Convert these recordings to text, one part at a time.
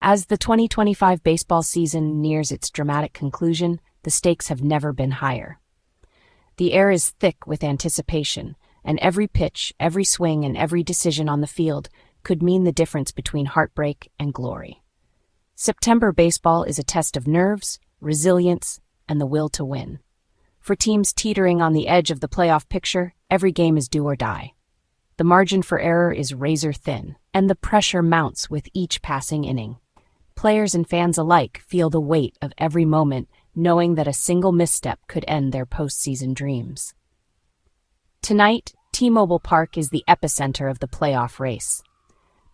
As the 2025 baseball season nears its dramatic conclusion, the stakes have never been higher. The air is thick with anticipation, and every pitch, every swing, and every decision on the field could mean the difference between heartbreak and glory. September baseball is a test of nerves, resilience, and the will to win. For teams teetering on the edge of the playoff picture, every game is do or die. The margin for error is razor thin, and the pressure mounts with each passing inning. Players and fans alike feel the weight of every moment, knowing that a single misstep could end their postseason dreams. Tonight, T-Mobile Park is the epicenter of the playoff race.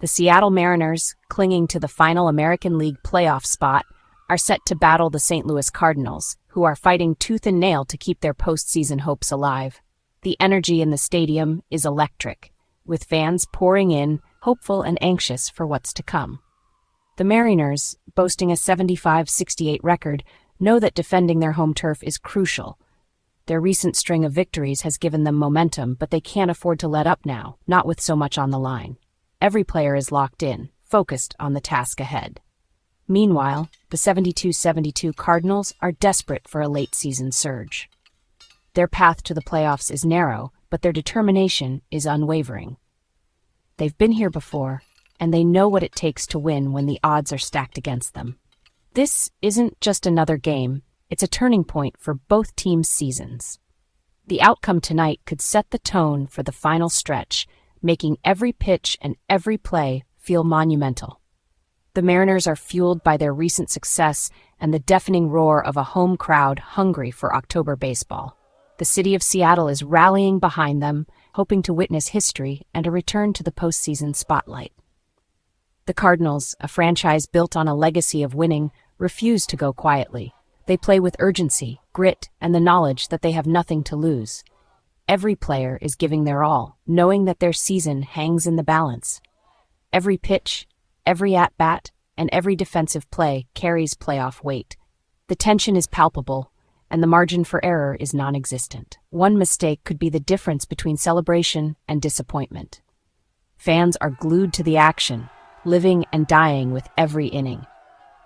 The Seattle Mariners, clinging to the final American League playoff spot, are set to battle the St. Louis Cardinals, who are fighting tooth and nail to keep their postseason hopes alive. The energy in the stadium is electric, with fans pouring in, hopeful and anxious for what's to come. The Mariners, boasting a 75-68 record, know that defending their home turf is crucial. Their recent string of victories has given them momentum, but they can't afford to let up now, not with so much on the line. Every player is locked in, focused on the task ahead. Meanwhile, the 72-72 Cardinals are desperate for a late-season surge. Their path to the playoffs is narrow, but their determination is unwavering. They've been here before, and they know what it takes to win when the odds are stacked against them. This isn't just another game, it's a turning point for both teams' seasons. The outcome tonight could set the tone for the final stretch, making every pitch and every play feel monumental. The Mariners are fueled by their recent success and the deafening roar of a home crowd hungry for October baseball. The city of Seattle is rallying behind them, hoping to witness history and a return to the postseason spotlight. The Cardinals, a franchise built on a legacy of winning, refuse to go quietly. They play with urgency, grit, and the knowledge that they have nothing to lose. Every player is giving their all, knowing that their season hangs in the balance. Every pitch, every at-bat, and every defensive play carries playoff weight. The tension is palpable, and the margin for error is non-existent. One mistake could be the difference between celebration and disappointment. Fans are glued to the action, living and dying with every inning.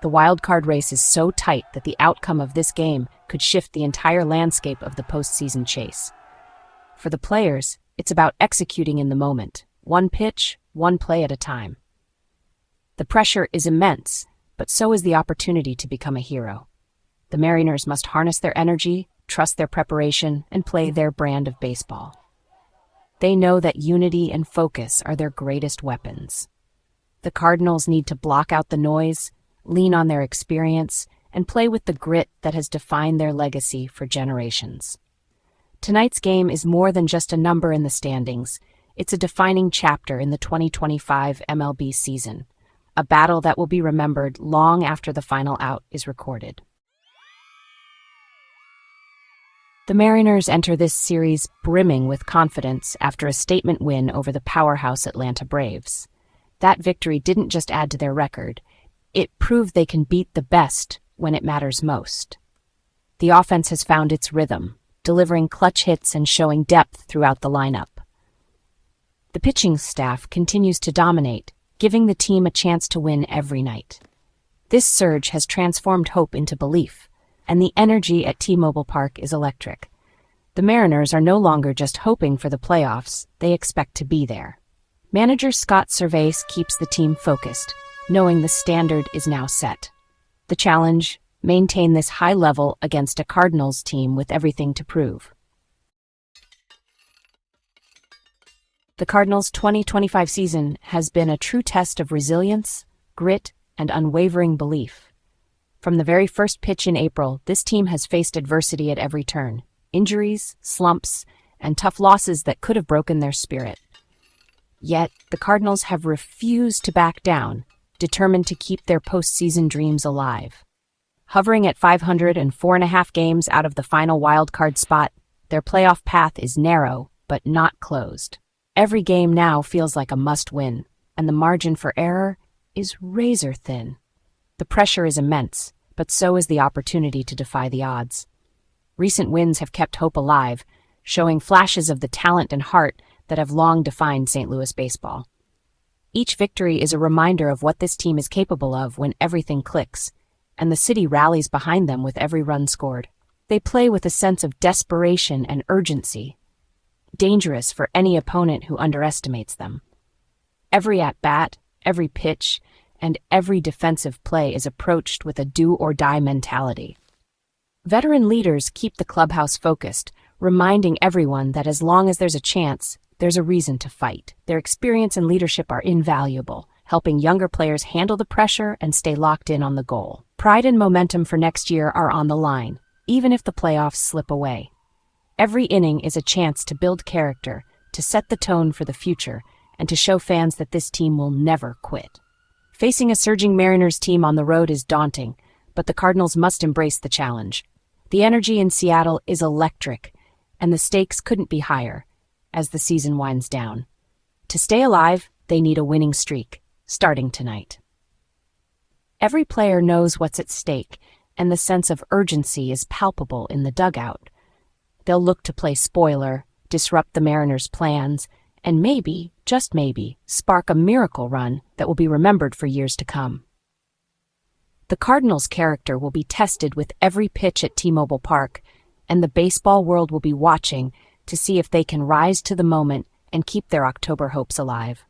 The wild card race is so tight that the outcome of this game could shift the entire landscape of the postseason chase. For the players, it's about executing in the moment, one pitch, one play at a time. The pressure is immense, but so is the opportunity to become a hero. The Mariners must harness their energy, trust their preparation, and play their brand of baseball. They know that unity and focus are their greatest weapons. The Cardinals need to block out the noise, lean on their experience, and play with the grit that has defined their legacy for generations. Tonight's game is more than just a number in the standings. It's a defining chapter in the 2025 MLB season, a battle that will be remembered long after the final out is recorded. The Mariners enter this series brimming with confidence after a statement win over the powerhouse Atlanta Braves. That victory didn't just add to their record, it proved they can beat the best when it matters most. The offense has found its rhythm, delivering clutch hits and showing depth throughout the lineup. The pitching staff continues to dominate, giving the team a chance to win every night. This surge has transformed hope into belief, and the energy at T-Mobile Park is electric. The Mariners are no longer just hoping for the playoffs, they expect to be there. Manager Scott Servais keeps the team focused, knowing the standard is now set. The challenge: maintain this high level against a Cardinals team with everything to prove. The Cardinals' 2025 season has been a true test of resilience, grit, and unwavering belief. From the very first pitch in April, this team has faced adversity at every turn: injuries, slumps, and tough losses that could have broken their spirit. Yet, the Cardinals have refused to back down, determined to keep their postseason dreams alive. Hovering at 504.5 games out of the final wildcard spot, their playoff path is narrow, but not closed. Every game now feels like a must-win, and the margin for error is razor thin. The pressure is immense, but so is the opportunity to defy the odds. Recent wins have kept hope alive, showing flashes of the talent and heart that have long defined St. Louis baseball. Each victory is a reminder of what this team is capable of when everything clicks, and the city rallies behind them with every run scored. They play with a sense of desperation and urgency, dangerous for any opponent who underestimates them. Every at-bat, every pitch, and every defensive play is approached with a do-or-die mentality. Veteran leaders keep the clubhouse focused, reminding everyone that as long as there's a chance, there's a reason to fight. Their experience and leadership are invaluable, helping younger players handle the pressure and stay locked in on the goal. Pride and momentum for next year are on the line, even if the playoffs slip away. Every inning is a chance to build character, to set the tone for the future, and to show fans that this team will never quit. Facing a surging Mariners team on the road is daunting, but the Cardinals must embrace the challenge. The energy in Seattle is electric, and the stakes couldn't be higher as the season winds down. To stay alive, they need a winning streak, starting tonight. Every player knows what's at stake, and the sense of urgency is palpable in the dugout. They'll look to play spoiler, disrupt the Mariners' plans, and maybe, just maybe, spark a miracle run that will be remembered for years to come. The Cardinals' character will be tested with every pitch at T-Mobile Park, and the baseball world will be watching to see if they can rise to the moment and keep their October hopes alive.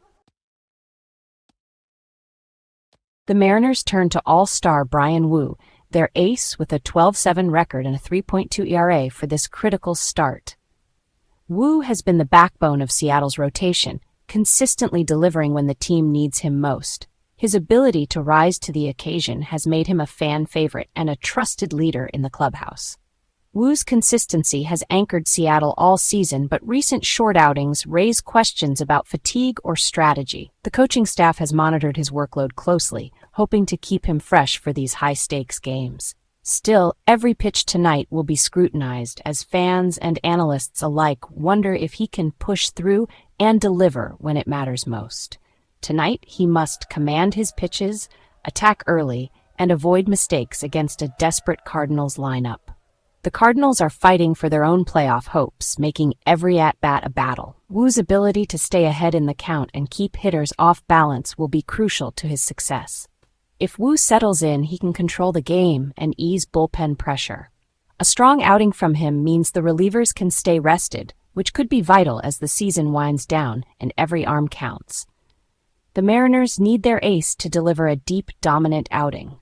The Mariners turn to all-star Bryan Woo, their ace with a 12-7 record and a 3.2 ERA for this critical start. Woo has been the backbone of Seattle's rotation, consistently delivering when the team needs him most. His ability to rise to the occasion has made him a fan favorite and a trusted leader in the clubhouse. Woo's consistency has anchored Seattle all season, but recent short outings raise questions about fatigue or strategy. The coaching staff has monitored his workload closely, hoping to keep him fresh for these high-stakes games. Still, every pitch tonight will be scrutinized as fans and analysts alike wonder if he can push through and deliver when it matters most. Tonight, he must command his pitches, attack early, and avoid mistakes against a desperate Cardinals lineup. The Cardinals are fighting for their own playoff hopes, making every at-bat a battle. Woo's ability to stay ahead in the count and keep hitters off balance will be crucial to his success. If Woo settles in, he can control the game and ease bullpen pressure. A strong outing from him means the relievers can stay rested, which could be vital as the season winds down and every arm counts. The Mariners need their ace to deliver a deep, dominant outing.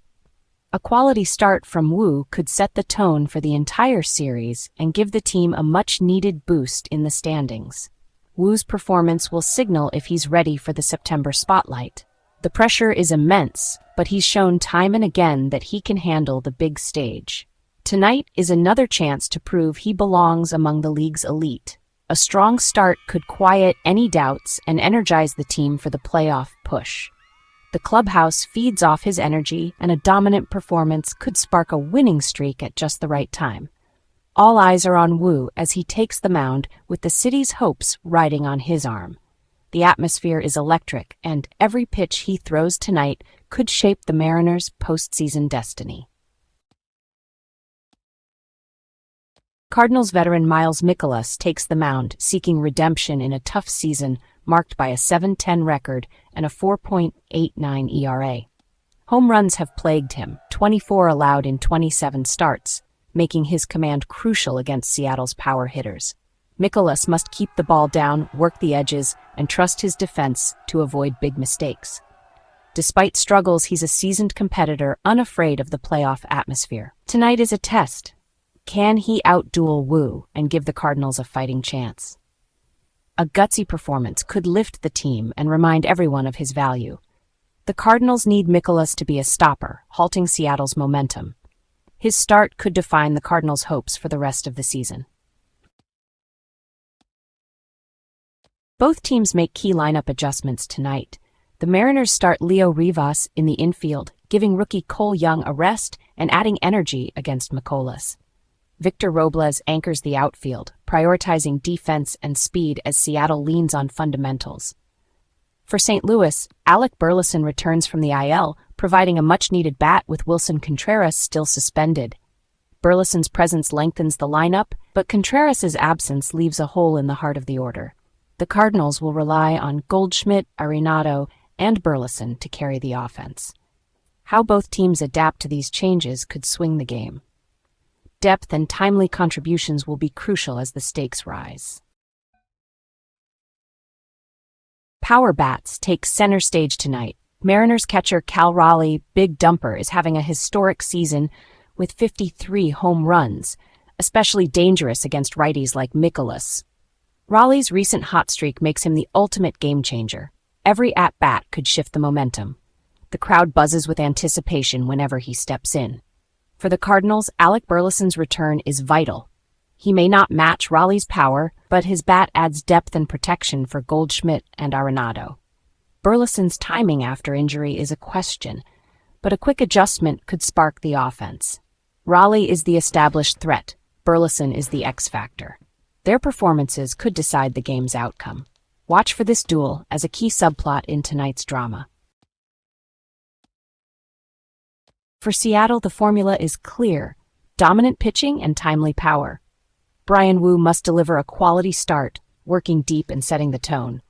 A quality start from Woo could set the tone for the entire series and give the team a much-needed boost in the standings. Woo's performance will signal if he's ready for the September spotlight. The pressure is immense, but he's shown time and again that he can handle the big stage. Tonight is another chance to prove he belongs among the league's elite. A strong start could quiet any doubts and energize the team for the playoff push. The clubhouse feeds off his energy, and a dominant performance could spark a winning streak at just the right time. All eyes are on Woo as he takes the mound with the city's hopes riding on his arm. The atmosphere is electric, and every pitch he throws tonight could shape the Mariners' postseason destiny. Cardinals veteran Miles Mikolas takes the mound, seeking redemption in a tough season marked by a 7-10 record and a 4.89 ERA. Home runs have plagued him, 24 allowed in 27 starts, making his command crucial against Seattle's power hitters. Mikolas must keep the ball down, work the edges, and trust his defense to avoid big mistakes. Despite struggles, he's a seasoned competitor, unafraid of the playoff atmosphere. Tonight is a test. Can he outduel Woo and give the Cardinals a fighting chance? A gutsy performance could lift the team and remind everyone of his value. The Cardinals need Mikolas to be a stopper, halting Seattle's momentum. His start could define the Cardinals' hopes for the rest of the season. Both teams make key lineup adjustments tonight. The Mariners start Leo Rivas in the infield, giving rookie Cole Young a rest and adding energy against Mikolas. Victor Robles anchors the outfield, prioritizing defense and speed as Seattle leans on fundamentals. For St. Louis, Alec Burleson returns from the IL, providing a much-needed bat with Wilson Contreras still suspended. Burleson's presence lengthens the lineup, but Contreras' absence leaves a hole in the heart of the order. The Cardinals will rely on Goldschmidt, Arenado, and Burleson to carry the offense. How both teams adapt to these changes could swing the game. Depth and timely contributions will be crucial as the stakes rise. Power bats take center stage tonight. Mariners catcher Cal Raleigh, Big Dumper, is having a historic season with 53 home runs, especially dangerous against righties like Mikolas. Raleigh's recent hot streak makes him the ultimate game changer. Every at-bat could shift the momentum. The crowd buzzes with anticipation whenever he steps in. For the Cardinals, Alec Burleson's return is vital. He may not match Raleigh's power, but his bat adds depth and protection for Goldschmidt and Arenado. Burleson's timing after injury is a question, but a quick adjustment could spark the offense. Raleigh is the established threat. Burleson is the X factor. Their performances could decide the game's outcome. Watch for this duel as a key subplot in tonight's drama. For Seattle, the formula is clear: dominant pitching and timely power. Bryan Woo must deliver a quality start, working deep and setting the tone.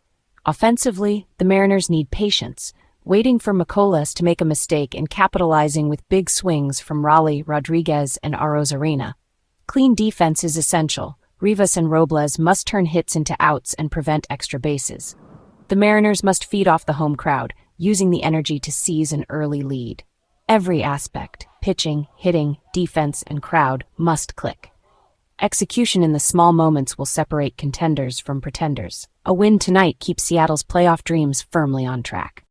Offensively, the Mariners need patience, waiting for Mikolas to make a mistake and capitalizing with big swings from Raleigh, Rodriguez, and Arozarena. Clean defense is essential. Rivas and Robles must turn hits into outs and prevent extra bases. The Mariners must feed off the home crowd, using the energy to seize an early lead. Every aspect, pitching, hitting, defense, and crowd, must click. Execution in the small moments will separate contenders from pretenders. A win tonight keeps Seattle's playoff dreams firmly on track.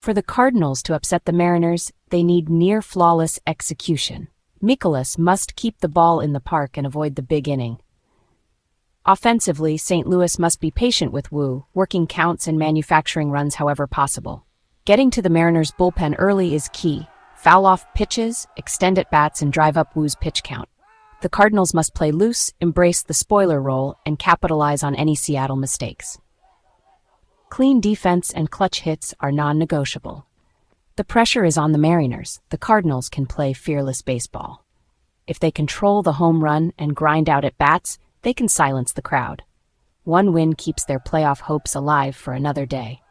For the Cardinals to upset the Mariners, they need near-flawless execution. Mikolas must keep the ball in the park and avoid the big inning. Offensively, St. Louis must be patient with Woo, working counts and manufacturing runs however possible. Getting to the Mariners' bullpen early is key. Foul off pitches, extend at bats, and drive up Woo's pitch count. The Cardinals must play loose, embrace the spoiler role, and capitalize on any Seattle mistakes. Clean defense and clutch hits are non-negotiable. The pressure is on the Mariners. The Cardinals can play fearless baseball. If they control the home run and grind out at bats, they can silence the crowd. One win keeps their playoff hopes alive for another day.